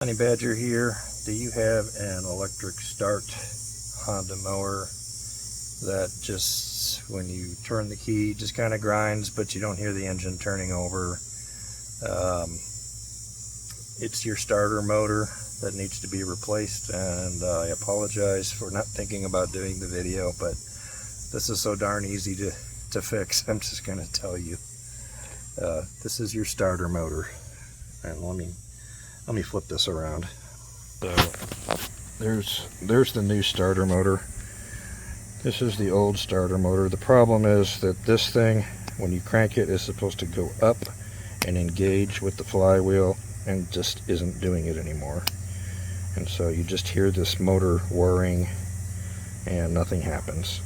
Honey Badger here. Do you have an electric start Honda mower that just, when you turn the key, just kind of grinds, but you don't hear the engine turning over? It's your starter motor that needs to be replaced, and I apologize for not thinking about doing the video, but this is so darn easy to fix. I'm just going to tell you. This is your starter motor, and let me flip this around. So there's the new starter motor. This is the old starter motor. The problem is that this thing, when you crank it, is supposed to go up and engage with the flywheel, and just isn't doing it anymore. And so you just hear this motor whirring and nothing happens.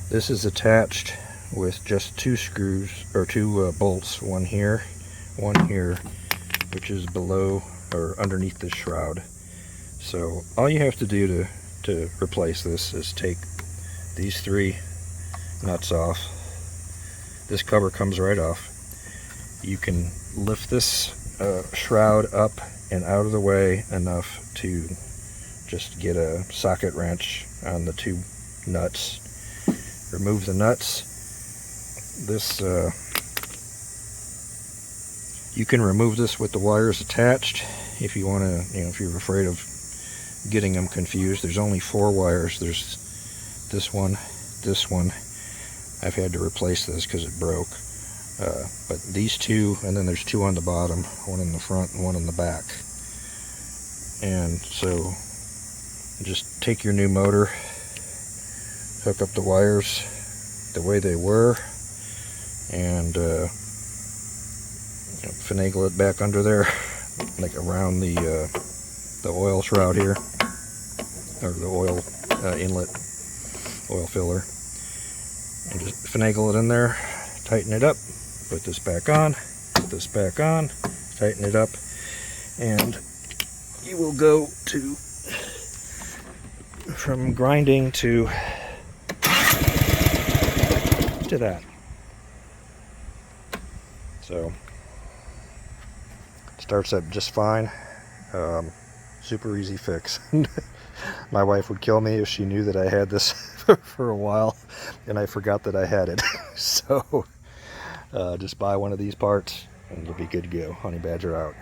This is attached with just two screws, or two bolts, one here, which is below or underneath this shroud. So all you have to do to replace this is take these three nuts off. This cover comes right off. You can lift this shroud up and out of the way enough to just get a socket wrench on the two nuts. Remove the nuts. This you can remove this with the wires attached if you want to, if you're afraid of getting them confused. There's only 4 wires. There's this one. I've had to replace this because it broke. But these two, and then there's 2 on the bottom, one in the front and one in the back. And so just take your new motor, hook up the wires the way they were, and finagle it back under there, like around the oil shroud here, or the oil inlet, oil filler, and just finagle it in there, tighten it up, put this back on, tighten it up, and you will go from grinding to that. So starts up just fine. Super easy fix. My wife would kill me if she knew that I had this for a while and I forgot that I had it. So just buy one of these parts and you'll be good to go. Honey Badger out.